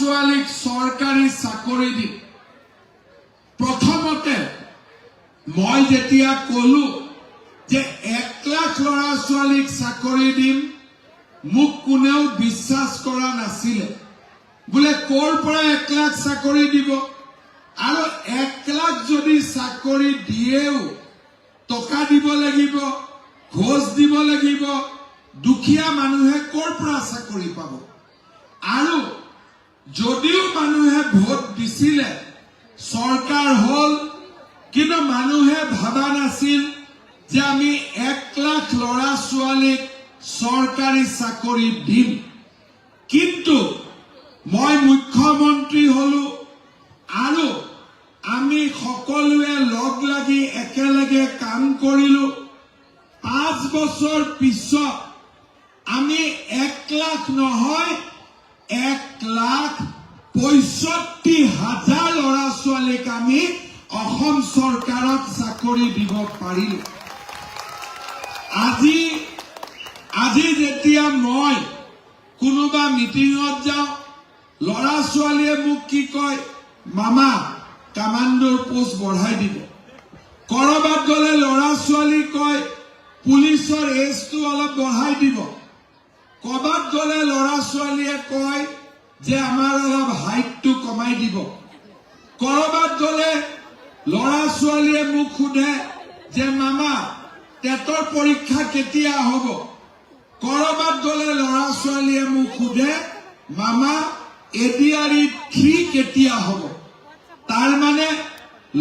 ছোৱালীক চৰকাৰী চাকৰি দি প্ৰথমতে মই যেতিয়া কলো যে 1 লাখ ল'ৰা ছোৱালীক চাকৰি দিম মোক কোনেও বিশ্বাস কৰা নাছিলে বোলে কৰ পৰা 1 লাখ চাকৰি দিব আৰু 1 লাখ যদি চাকৰি দিয়েও টকা দিব লাগিব ঘোষ দিব লাগিব দুখীয়া মানুহে কৰ পৰা চাকৰি পাব আৰু যদিও মানুহে ভোট দিছিলে সরকার হল কিন্তু মানুহে ভাবা নাছিল যে আমি 1 লাখ ল'ৰা ছোৱালীক সৰকাৰি চাকৰি দিম কিন্তু মই মুখ্যমন্ত্ৰী হলো আৰু আমি সকলোৱে লগ লাগি একেলগে কাম কৰিলো 5 বছৰ পিছত আমি 1 লাখ নহয় 1,65,000 ল'ৰা ছোৱালীক আমি অসম চৰকাৰক চাকৰি দিব পাৰিলো আজি যেতিয়া মই কোনোবা মিটিঙত যাওঁ ল'ৰা ছোৱালীয়ে মোক কি কয় মামা কমান্ডৰ পোষ্ট বঢ়াই দিব কৰবাত গলে ল'ৰা ছোৱালী কয় পুলিচৰ এজটো অলপ বঢ়াই দিব কবাত গলে ল'ৰা ছোৱালীয়ে কয় যে আমাৰ অলপ হাইটটো কমাই দিব কৰবাত গলে ল'ৰা ছোৱালীয়ে মোক খুদে যে মামা টেটৰ পৰীক্ষা কেতিয়া হ'ব কৰবাত গলে ল'ৰা ছোৱালীয়ে মোক খুদে মামা এডিআৰই 3 কেতিয়া হ'ব তাৰ মানে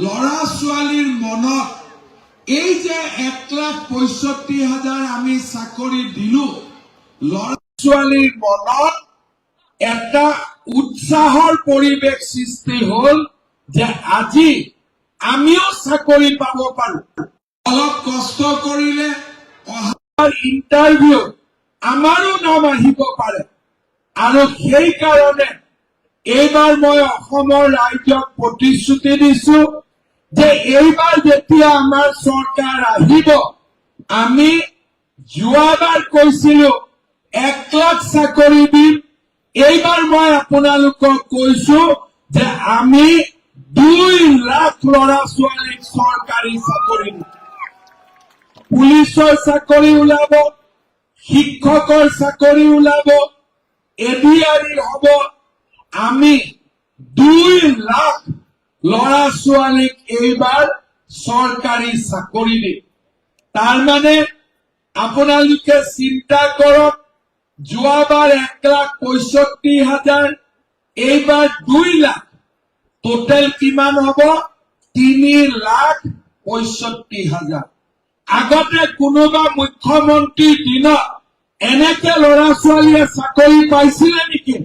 ল'ৰা ছোৱালীৰ মনত এই যে 1,65,000 আমি চাকৰি দিলো ল'ৰা ছোৱালীৰ মনত এটা উৎসাহৰ পৰিৱেশ সৃষ্টি হল যে আজি আমিও চাকৰি পাব পাৰো অলপ কষ্ট কৰিলে অহাৰ ইন্টাৰভিউ আমাৰো নাম আহিব পাৰে আৰু সেই কাৰণে এইবাৰ মই অসমৰ ৰাইজক প্ৰতিশ্ৰুতি দিছো যে এইবাৰ যেতিয়া আমাৰ চৰকাৰ আহিব আমি যোৱাবাৰ কৈছিলো 1 লাখ চাকৰি দিম এইবাৰ মই আপোনালোকক কৈছো যে আমি 2 লাখ ল'ৰা ছোৱালীক চৰকাৰী চাকৰি দিম পুলিচৰ চাকৰি ওলাব শিক্ষকৰ চাকৰি ওলাব এডিআৰই হ'ব আমি 2 লাখ ল'ৰা ছোৱালীক এইবাৰ চৰকাৰী চাকৰি দিম তাৰ মানে আপোনালোকে চিন্তা কৰক যোৱাবাৰ 1,65,000 এইবাৰ 2 লাখ টোটেল কিমান হ'ব 3,65,000 আগতে কোনোবা মুখ্যমন্ত্ৰীৰ দিনত এনেকে ল'ৰা ছোৱালীয়ে চাকৰি পাইছিলে নেকি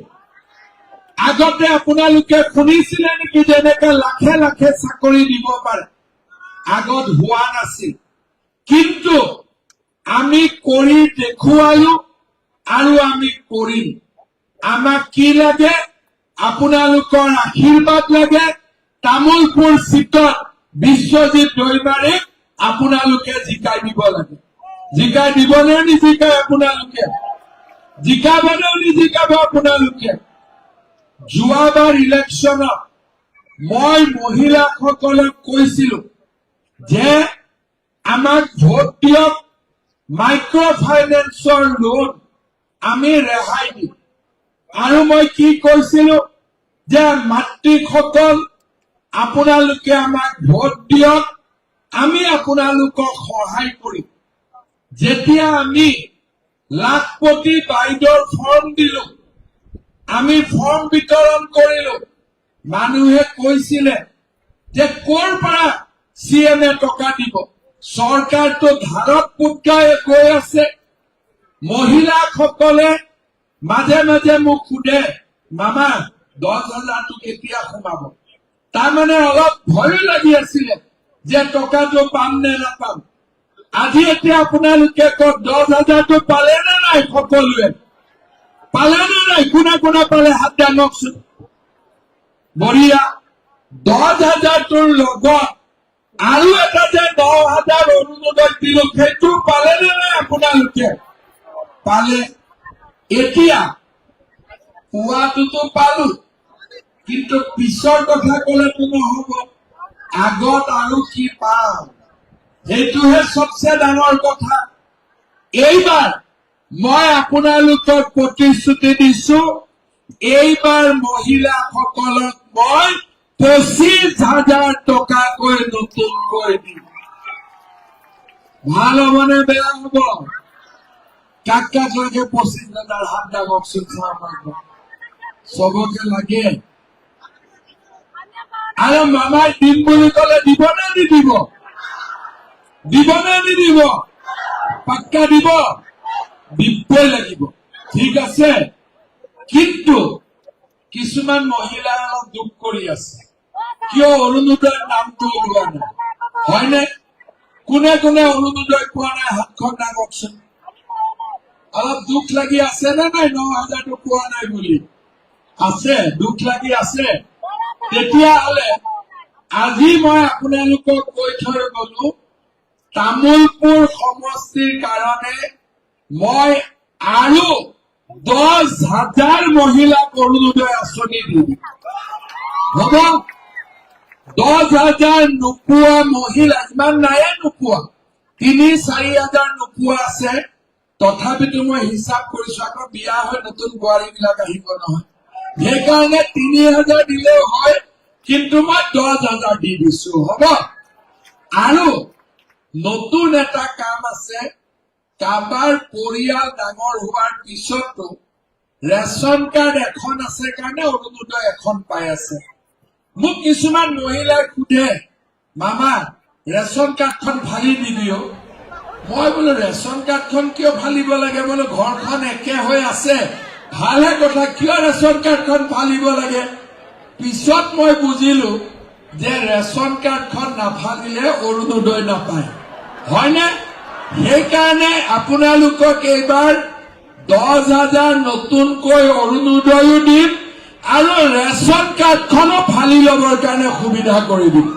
আগতে আপোনালোকে শুনিছিলে নেকি যে এনেকে লাখে লাখে চাকৰি দিব পাৰে আগত হোৱা নাছিল কিন্তু আমি কৰি দেখুৱালো আৰু আমি কৰিম আমাক কি লাগে আপোনালোকৰ আশীৰ্বাদ লাগে তামুলপুৰ সিটত বিশ্বজিৎ দৈমাৰীক আপোনালোকে জিকাই দিব লাগে জিকাই দিবনে নিজিকাই আপোনালোকে জিকাবনে নিজিকাব আপোনালোকে যোৱাবাৰ ইলেকশ্যনত মই মহিলাসকলক কৈছিলো যে আমাক ভোট দিয়ক মাইক্ৰ ফাইনেন্সৰ লোন আমি ৰেহাই দিম আৰু মই কি কৈছিলো যে মাতৃসকল আপোনালোকে আমাক ভোট দিয়ক আমি আপোনালোকক সহায় কৰিম যেতিয়া আমি লাখপতি বাইদেউৰ ফৰ্ম দিলো আমি ফৰ্ম বিতৰণ কৰিলো মানুহে কৈছিলে যে কৰ পৰা সিএমএ টকা দিব চৰকাৰটো ধাৰত পুতকাই গৈ আছে মহিলাসকলে মাজে মাজে মোক খুদে মামা 10,000 কেতিয়া সোমাব তাৰমানে অলপ ভয় লাগি আছিলে যে টকাটো পাম নে নাপাম আজি এতিয়া আপোনালোকে কওক 10,000 পালে নে নাই সকলোৱে পালে নে নাই কোনে কোনে পালে হাত দাঙকচোন বঢ়িয়া 10,000 লগত আৰু এটা যে 10,000 অনুমোদন দিলো সেইটো পালে নে নাই আপোনালোকে পালে এতিয়া পোৱাটোতো পালো কিন্তু পিছৰ কথা কলেতো নহব, আগত আৰু কি পাম সেইটোহে সবচে ডাঙৰ কথা। এইবাৰ মই আপোনালোকক প্ৰতিশ্ৰুতি দিছো, এইবাৰ মহিলাসকলক মই 25,000 টকাকৈ নতুনকৈ দিম। ভাল হবনে বেয়া হব? কাক কাক লাগে 25,000? হাত দাবকচোন চবকে লাগে। আৰু মামাই দিম বুলি কলে দিব নে নিদিব? দিব নে নিদিব? পাক্কা দিব? দিবই লাগিব, ঠিক আছে। কিন্তু কিছুমান মহিলাই অলপ দুখ কৰি আছে, কিয় অৰুণোদয়ৰ নামটো ওলোৱা নাই, হয়নে? কোনে কোনে অৰুণোদয় পোৱা নাই হাতখন দাবকচোন। অলপ দুখ লাগি আছে নে নাই? 9,000টো পোৱা নাই বুলি আছে, দুখ লাগি আছে। তেতিয়াহলে আজি মই আপোনালোকক কৈ থৈ গলো, তামুলপুৰ সমষ্টিৰ কাৰণে মই আৰু 10,000 মহিলাক অৰুণোদয় আঁচনি দিম। হব? 10,000 নোপোৱা মহিলা ইমান নাইয়ে, নোপোৱা 3-4,000 নোপোৱা আছে। তথাপিতো মই হিচাপ কৰিছো, আকৌ বিয়া হৈ নতুন বোৱাৰী বিলাক আহিব নহয়, সেইকাৰণে 3,000 দিলেও হয়, কিন্তু মই 10,000 দি দিছো। হব? আৰু নতুন এটা কাম আছে, কাবাৰ পৰিয়াল ডাঙৰ হোৱাৰ পিছতো ৰেচন কাৰ্ড এখন আছে কাৰণে অৰুণোদয় এখন পাই আছে। মোক কিছুমান মহিলাই সোধে, মামা ৰেচন কাৰ্ডখন ফালি দিবিও। মই বোলো ৰেচন কাৰ্ডখন কিয় ফালিব লাগে? বোলো ঘৰখন একে হৈ আছে, ভালহে কথা, কিয় ৰেচন কাৰ্ডখন ফালিব লাগে? পিছত মই বুজিলো যে ৰেচন কাৰ্ডখন নাফালিলে অৰুণোদয় নাপায়, হয়নে? সেইকাৰণে আপোনালোকক এইবাৰ 10,000 নতুনকৈ অৰুণোদয়ো দিম আৰু ৰেচন কাৰ্ডখনো ফালি লবৰ কাৰণে সুবিধা কৰি দিম।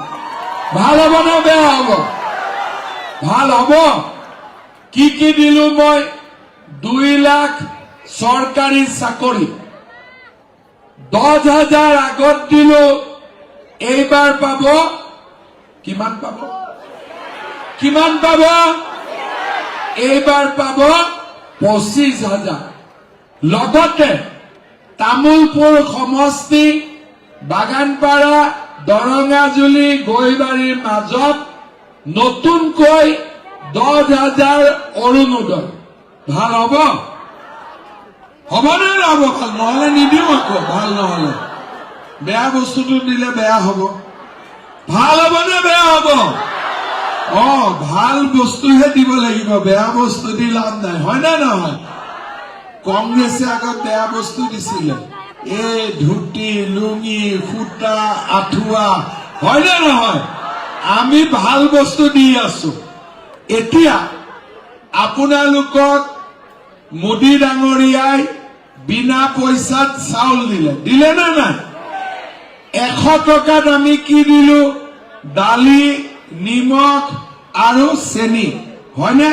ভাল হব নে বেয়া হব? ভাল হব। কি কি দিলো মই? 2 লাখ চৰকাৰী চাকৰি, 10,000 আগত দিলো, এইবাৰ পাব কিমান পাব? কিমান পাব? এইবাৰ পাব 25,000। লগতে তামুলপুৰ সমষ্টি, বাগানপাৰা, দৰঙাজুলি, গৈবাৰীৰ মাজত নতুনকৈ 10,000 অৰুণোদয়। ভাল হব? হবনে নহব? ভাল নহলে নিদিও, আকৌ ভাল নহলে বেয়া বস্তুটো দিলে বেয়া হব। ভাল হবনে বেয়া হব? ভাল বস্তুহে দিব লাগিব, বেয়া বস্তু দি লাভ নাই, হয় নে নহয়? কংগ্ৰেছে আগত বেয়া বস্তু দিছিলে, এই ধুতি, লুঙি, সূতা, আঁঠুৱা, হয় নে নহয়? আমি ভাল বস্তু দি আছো। এতিয়া আপোনালোকক মোদী ডাঙৰীয়াই বিনা পইচাত চাউল দিলে, দিলে নে নাই? 100 টকাত আমি কি দিলো? দালি, নিমখ আৰু চেনি, হয়নে?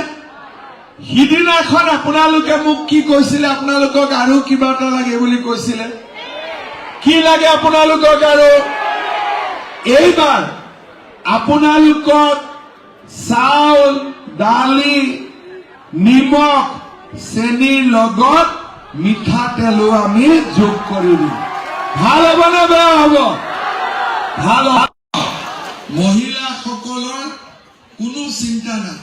সিদিনাখন আপোনালোকে মোক কি কৈছিলে? আপোনালোকক আৰু কিবা এটা লাগে বুলি কৈছিলে। কি লাগে আপোনালোকক আৰু? এইবাৰ আপোনালোকক চাউল, দালি, নিমখ, চেনিৰ লগত মিঠাতেলো আমি যোগ কৰি দিম। ভাল হব নে বেয়া হব? ভাল হব। মহিলাসকলৰ কোনো চিন্তা নাই,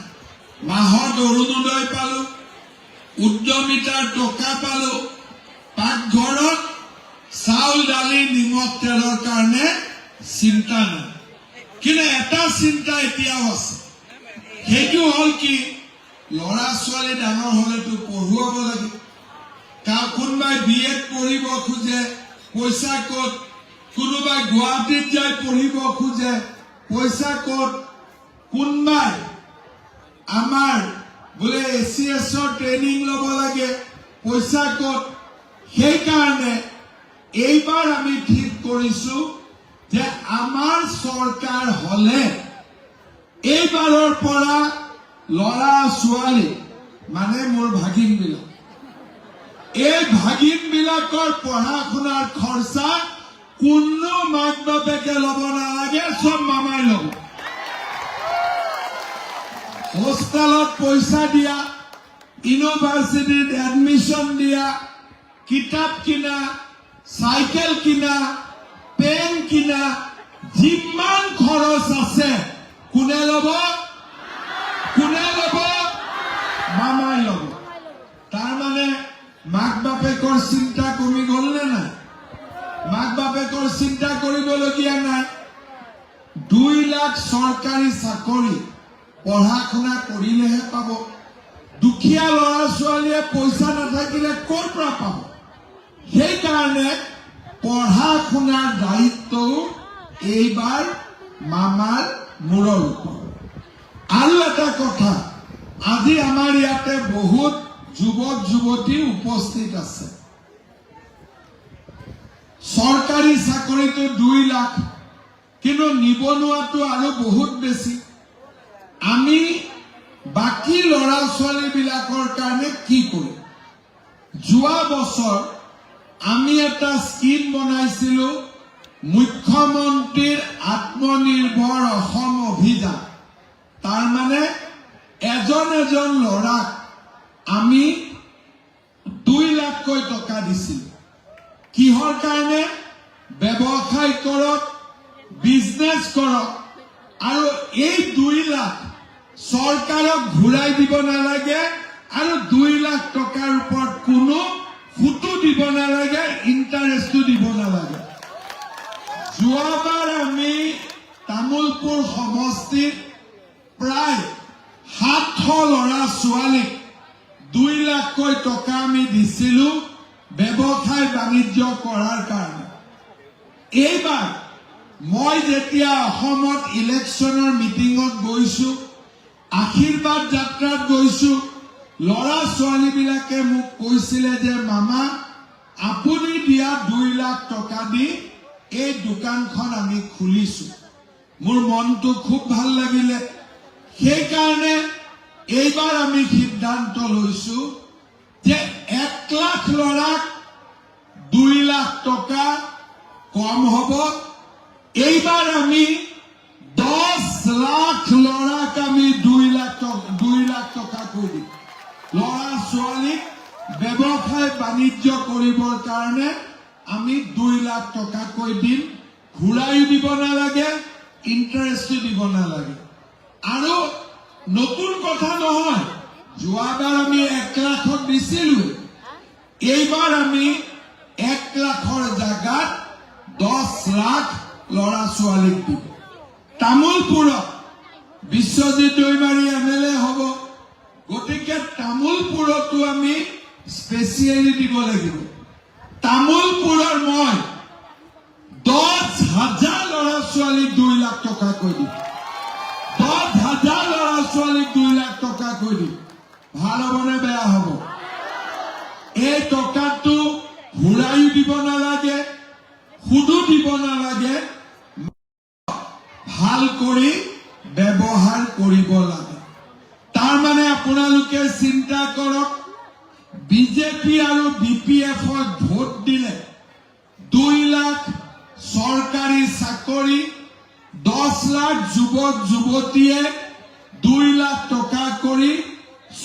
মাহত অৰুণোদয় পালো, উদ্যমিতাৰ টকা পালো, পাকঘৰত চাউল, দালি, নিমখ, তেলৰ কাৰণে চিন্তা নাই। কিন্তু এটা চিন্তা এতিয়াও আছে, সেইটো হল কি? লৰা ছোৱালী ডাঙৰ হলেতো পঢ়ুৱাব লাগে। কোনোবাই BEd পঢ়িব খোজে, পইচা ক'ত? কোনোবাই গুৱাহাটীত যাই পঢ়িব খোজে, পইচা ক'ত? কোনোবাই আমাৰ বোলে ACS ট্ৰেইনিং লব লাগে, পইচা ক'ত? সেইকাৰণে এইবাৰ আমি ঠিক কৰিছো যে আমাৰ চৰকাৰ হলে এইবাৰৰ পৰা লৰা ছোৱালী মানে মোৰ ভাগিন বিলাক, এই ভাগিন বিলাকৰ পঢ়া শুনাৰ খৰচা কোনো মাক বাপেকে ল'ব নালাগে, সব মামাই ল'ব। হোষ্টেলত পইচা দিয়া, ইউনিভাৰ্চিটিত এডমিশ্যন দিয়া, কিতাপ কিনা, চাইকেল কিনা, পেন কিনা, যিমান খৰচ আছে কোনে ল'ব? কোনে ল'ব? মামাই ল'ব। তাৰমানে মাক বাপেকৰ চিন্তা কমি গ'ল নে নাই? মাক বাপেকৰ চিন্তা কৰিবলগীয়া নাই। 2 লাখ চৰকাৰী চাকৰি পঢ়া শুনা কৰিলেহে পাব। দুখীয়া ল'ৰা ছোৱালীয়ে পইচা নাথাকিলে ক'ৰ পৰা পাব? সেইকাৰণে পঢ়া শুনাৰ দায়িত্বও এইবাৰ মামাৰ মূৰৰ ওপৰত। আৰু এটা কথা, আজি আমাৰ ইয়াতে বহুত যুৱক যুৱতী উপস্থিত আছে। চৰকাৰী চাকৰিটো 2 লাখ, কিন্তু নিবনুৱাটো আৰু বহুত বেছি। আমি বাকী ল'ৰা ছোৱালী বিলাকৰ কাৰণে কি কৰিম? যোৱা বছৰ আমি এটা স্কিম বনাইছিলো, মুখ্যমন্ত্ৰীৰ আত্মনিৰ্ভৰ অসম অভিযান। তাৰমানে এজন এজন ল'ৰাক আমি 2 লাখকৈ টকা দিছিলো। কিহৰ কাৰণে? ব্যৱসায় কৰক, বিজনেছ কৰক, আৰু এই 2 লাখ চৰকাৰক ঘূৰাই দিব নালাগে, আৰু 2 লাখ টকাৰ ওপৰত কোনো সুতো দিব নালাগে, ইণ্টাৰেষ্টটো দিব নালাগে। যোৱাবাৰ আমি তামুলপুৰ সমষ্টিত প্ৰায় 700 ল'ৰা ছোৱালীক 2 লাখকৈ টকা আমি দিছিলো ব্যৱসায় বাণিজ্য কৰাৰ কাৰণে। এইবাৰ মই যেতিয়া অসমত ইলেকশ্যনৰ মিটিঙত গৈছো, আশীৰ্বাদ যাত্ৰাত গৈছো, ল'ৰা ছোৱালীবিলাকে মোক কৈছিলে যে মামা, আপুনি দিয়া 2 লাখ টকা দি এই দোকানখন আমি খুলিছো। মোৰ মনটো খুব ভাল লাগিলে। সেইকাৰণে এইবাৰ আমি সিদ্ধান্ত লৈছো যে 1 লাখ ল'ৰাক 2 লাখ টকা কম হ'ব। এইবাৰ আমি 10 লাখ ল'ৰাক আমি 2 লাখ টকা কৰি দিম। ল'ৰা ছোৱালীক ব্যৱসায় বাণিজ্য কৰিবৰ কাৰণে আমি 2 লাখ টকাকৈ দিম। ঘূৰাইও দিব নালাগে, ইণ্টাৰেষ্টটো দিব নালাগে। আৰু নতুন কথা নহয়, যোৱাবাৰ আমি 1 লাখত দিছিলো, এইবাৰ আমি 1 লাখৰ জাগাত 10 লাখ ল'ৰা ছোৱালীক দিব। তামুলপুৰত বিশ্বজিৎ দৈমাৰী MLA হ'ব, গতিকে তামুলপুৰতো আমি স্পেচিয়েলি দিব লাগিব। তামুলপুৰৰ মই 10,000 ল'ৰা ছোৱালীক 2 লাখ টকাকৈ দিম। 10,000 ল'ৰা ছোৱালীক 2 লাখ টকাকৈ দিম। ভাল হ'বনে বেয়া হ'ব? এই টকাটো ঘূৰাইও দিব নালাগে, সুদো দিব নালাগে, ভাল কৰি ব্যৱহাৰ কৰিব লাগে। তাৰমানে আপোনালোকে চিন্তা কৰক, বিজেপি আৰু BPF-ক ভোট দিলে 2 লাখ চৰকাৰী চাকৰি, 10 লাখ যুৱক যুৱতীয়ে 2 লাখ টকা কৰি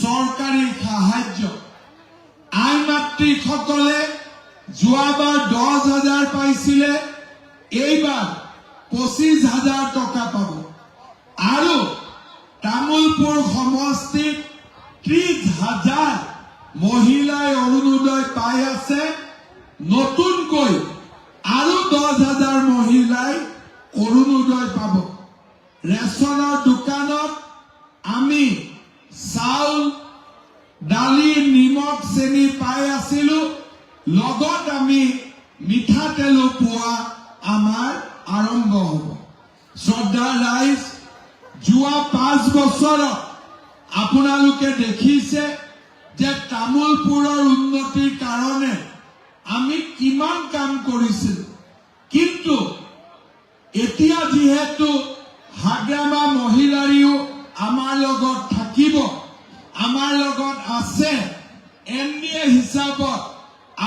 চৰকাৰী সাহায্য। আই মাতৃসকলে যোৱাবাৰ 10,000 পাইছিলে, এইবাৰ 25,000 টকা পাব। আৰু তামুলপুৰ সমষ্টিত 30,000 মহিলাই অৰুণোদয় পাই আছে। নতুনকৈ আৰু 10,000 মহিলাই অৰুণোদয় পাব। ৰেচনৰ দোকানত আমি চাউল, দালি, নিমখ, চেনি পাই আছিলো, লগত আমি মিঠাতেলো পোৱা আমাৰ আৰম্ভ হ'ব। শ্ৰদ্ধা ৰাইজ, যোৱা 5 বছৰত আপোনালোকে দেখিছে যে তামুলপুৰৰ উন্নতিৰ কাৰণে আমি কিমান কাম কৰিছিলো। কিন্তু এতিয়া যিহেতু হাগ্ৰামা মহিলাৰীও আমাৰ লগত থাকিব, আমাৰ লগত আছে, এনডিএ হিচাপত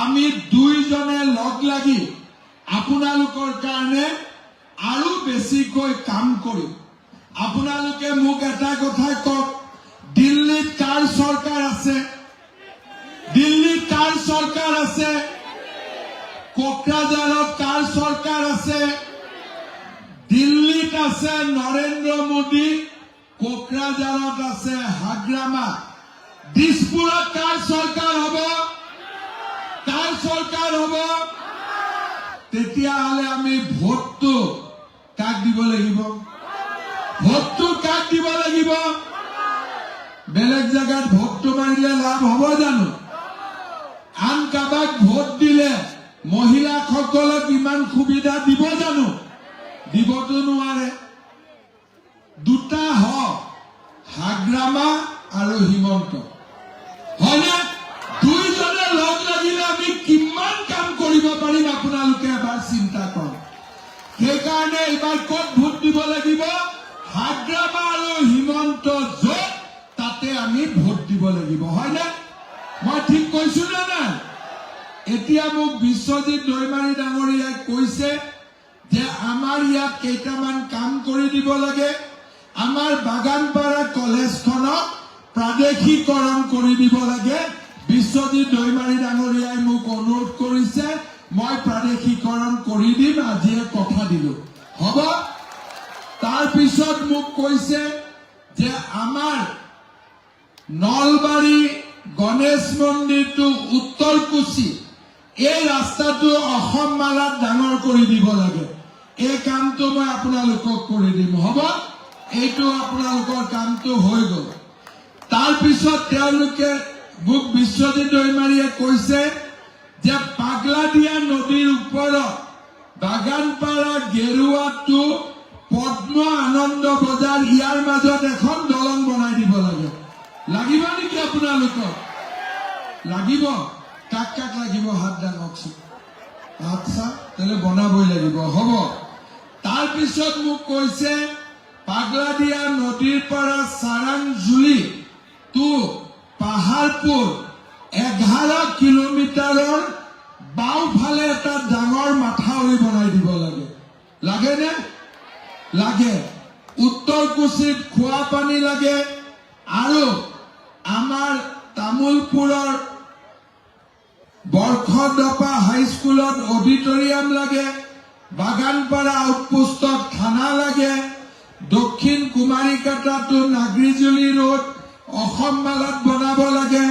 আমি 2জনে লগ লাগি আপোনালোকৰ কাৰণে আৰু বেছিকৈ কাম কৰিম। আপোনালোকে মোক এটা কথা কওক, দিল্লীত কাৰ চৰকাৰ আছে? দিল্লীত কাৰ চৰকাৰ আছে? কোকৰাঝাৰত কাৰ চৰকাৰ আছে? দিল্লীত আছে নৰেন্দ্ৰ মোদী, কোকৰাঝাৰত আছে হাগ্ৰামা। দিছপুৰত কাৰ চৰকাৰ হ'ব? কাৰ চৰকাৰ হ'ব? তেতিয়াহ'লে আমি ভোটটো কাক দিব লাগিব? ভোটটো কাক দিব লাগিব? বেলেগ জায়গাত ভোটটো মাৰিলে লাভ হ'ব জানো? আন কাবাক ভোট দিলে মহিলাসকলক ইমান সুবিধা দিব জানো? দিবতো নোৱাৰে। দুটা হওক, হাগ্ৰামা আৰু হিমন্ত, হয়নে? দুইজনে লগ লাগিলে আমি কিমান কাম কৰিব পাৰিম আপোনালোকে এবাৰ চিন্তা কৰক। সেইকাৰণে এইবাৰ ক'ত ভোট দিব লাগিব? হাগ্ৰামা আৰু হিমন্ত য'ত, তাতে আমি ভোট দিব লাগিব, হয়নে? মই ঠিক কৈছো নে নাই? এতিয়া মোক বিশ্বজিৎ দৈমাৰী ডাঙৰীয়াই কৈছে যে আমাৰ ইয়াত কেইটামান কাম কৰি দিব লাগে। আমাৰ বাগানপাৰা কলেজখনক প্ৰাদেশিকৰণ কৰি দিব লাগে। বিশ্বজিৎ দৈমাৰী ডাঙৰীয়াই মোক অনুৰোধ কৰিছে, মই প্ৰাদেশিকৰণ কৰি দিম, আজিয়ে কথা দিলো, হ'ব? তাৰপিছত মোক কৈছে যে আমাৰ নলবাৰী গণেশ মন্দিৰটো উত্তৰকুচি, এই ৰাস্তাটো অসম মালাত ডাঙৰ কৰি দিব লাগে। এই কামটো মই আপোনালোকক কৰি দিম, হ'ব? এইটো আপোনালোকৰ কামটো হৈ গ'ল। তাৰপিছত তেওঁলোকে মোক বিশ্বজিৎ দৈমাৰীয়ে কৈছে যে পাগলাদিয়া নদীৰ ওপৰত বাগানপাৰা গেৰুৱাটো পদ্ম আনন্দ বজাৰ, ইয়াৰ মাজত এখন দলং বনাই দিব লাগে। লাগিব নেকি আপোনালোকক? লাগিব? কাক কাক লাগিব হাত দাঙকচোন। আচ্ছা, তাহলে বনাবই লাগিব, হ'ব? তাৰপিছত মোক কৈছে পাগলাদিয়া নদীৰ পৰা চাৰাংজুলি টু পাহাৰপুৰ 11 কিলোমিটাৰৰ বাওঁফালে এটা ডাঙৰ মাথাউৰি বনাই দিব লাগে। লাগেনে? লাগে। উত্তৰকুচিত খোৱা পানী লাগে আৰু আমাৰ তামুলপুৰৰ বৰখদপা হাইস্কুলত অডিটৰিয়াম লাগে। বাগানপাৰা আউটপোষ্টত থানা লাগে। দক্ষিণ কুমাৰীকাটাটো নাগৰিজুলি ৰোড অসম মালাত বনাব লাগে।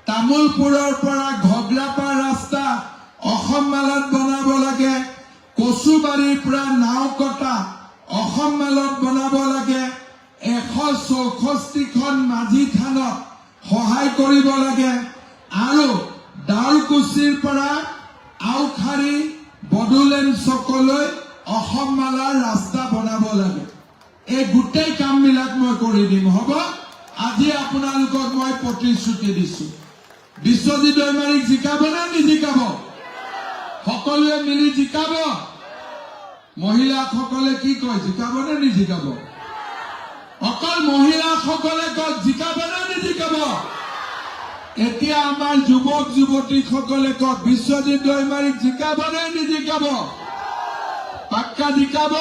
তামুলপুৰৰ পৰা ঘগ্ৰাপা ৰাস্তা অসম মালাত বনাব লাগে। কচুবাৰীৰ পৰা নাওকটা অসম মালাত বনাব লাগে। 164খন মাঝি থানত সহায় কৰিব লাগে আৰু ডাউলকুচিৰ পৰা আউখাৰী বডোলেণ্ড চকলৈ অসম মালাৰ ৰাস্তা বনাব লাগে। এই গোটেই কামবিলাক মই কৰি দিম, হ'ব? আজি আপোনালোকক মই প্ৰতিশ্ৰুতি দিছো। বিশ্বজিৎ দৈমাৰীক জিকাব নে নিজিকাব? সকলোৱে মিলি জিকাব? মহিলাসকলে কি কয়, জিকাব নে নিজিকাব? অকল মহিলাসকলে কয় জিকাব নে নিজিকাব? এতিয়া আমাৰ যুৱক যুৱতীসকলে কয় বিশ্বজিৎ দৈমাৰীক জিকাব নে নিজিকাব? পাক্কা জিকাব?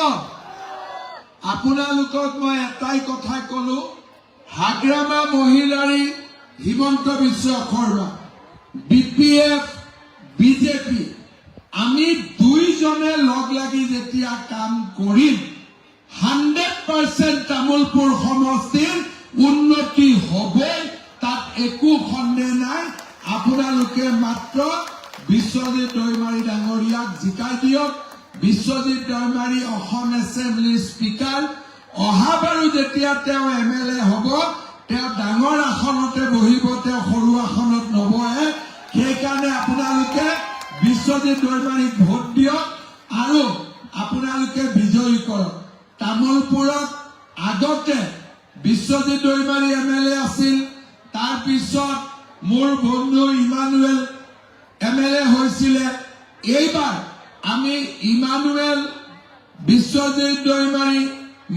আপোনালোকক মই এটাই কথা কলো, হাগ্ৰামা মহিলাৰী হিমন্ত বিশ্ব শৰ্মা, BPF, বিজেপি, আমি দুইজনে লগ লাগি যেতিয়া কাম কৰিম 100% তামুলপুৰ সমষ্টিৰ উন্নতি হ'বই, তাত একো সন্দেহ নাই। আপোনালোকে মাত্ৰ বিশ্বজিৎ দৈমাৰী ডাঙৰীয়াক জিকাই দিয়ক। বিশ্বজিৎ দৈমাৰী অসম এছেম্বলিৰ স্পীকাৰ, অহাবাৰো যেতিয়া তেওঁ MLA হ'ব, তেওঁ ডাঙৰ আসনতে বহিব, তেওঁ সৰু আসনত নবহে। সেইকাৰণে আপোনালোকে বিশ্বজিৎ দৈমাৰীক ভোট দিয়ক আৰু আপোনালোকে বিজয়ী কৰক। তামুলপুৰত আগতে বিশ্বজিৎ দৈমাৰী MLA আছিল, তাৰপিছত মোৰ বন্ধু ইমানুৱেল MLA হৈছিলে। এইবাৰ আমি ইমানুৱেল, বিশ্বজিৎ দৈমাৰী,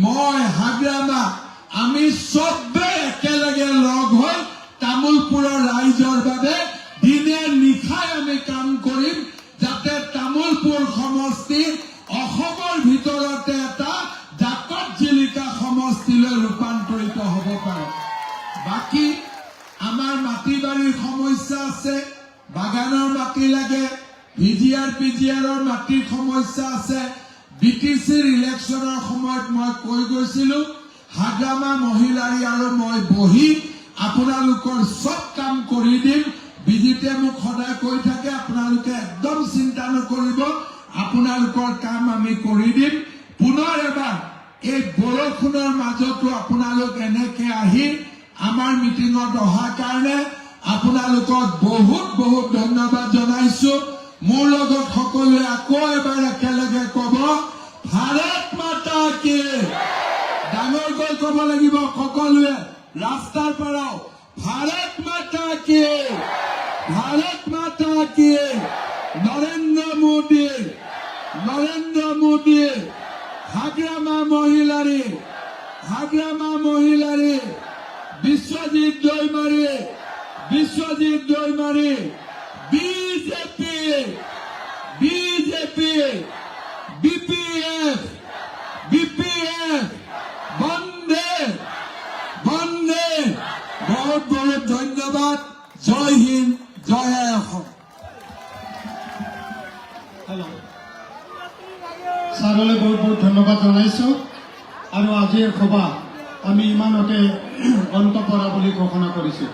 মই, হাগ্ৰামা, আমি চবে একেলগে লগ হৈ তামুলপুৰৰ ৰাইজৰ বাবে দিনে নিশাই আমি কাম কৰিম, যাতে তামুলপুৰ সমষ্টি সমস্যা আছে, বাগানৰ মাটি লাগে, ভিজিআৰ পিজিআৰৰ মাটিৰ সমস্যা আছে। বিটিচিৰ ইলেকশ্যনৰ সময়ত মই কৈ গৈছিলো হাগ্ৰামা মহিলাৰী আৰু মই বহি আপোনালোকৰ সব কাম কৰি দিম। বিজিতে মোক সদায় কৈ থাকে আপোনালোকে একদম চিন্তা নকৰিব, আপোনালোকৰ কাম আমি কৰি দিম। পুনৰ এবাৰ এই বৰষুণৰ মাজতো আপোনালোক এনেকে আহি আমাৰ মিটিঙত অহাৰ কাৰণে আপোনালোকক বহুত বহুত ধন্যবাদ জনাইছো। মোৰ লগত সকলোৱে আকৌ এবাৰ একেলগে কব ভাৰত মাতা কি। ডাঙৰকৈ কব লাগিব সকলোৱে ৰাস্তাৰ পৰাও ভাৰত মাতা কি, ভাৰত মাতা কি। নৰেন্দ্ৰ মোদী হাগ্ৰামা মহিলাৰী বিশ্বজিৎ দৈমাৰী বিজেপি বিপিএফ বন্দে বহুত বহুত ধন্যবাদ। জয় হিন্দ, জয় অসম। ছাৰলৈ বহুত বহুত ধন্যবাদ জনাইছোঁ। আৰু আজিৰ সভা আমি ইমানতে অন্ত পৰা বুলি ঘোষণা কৰিছোঁ।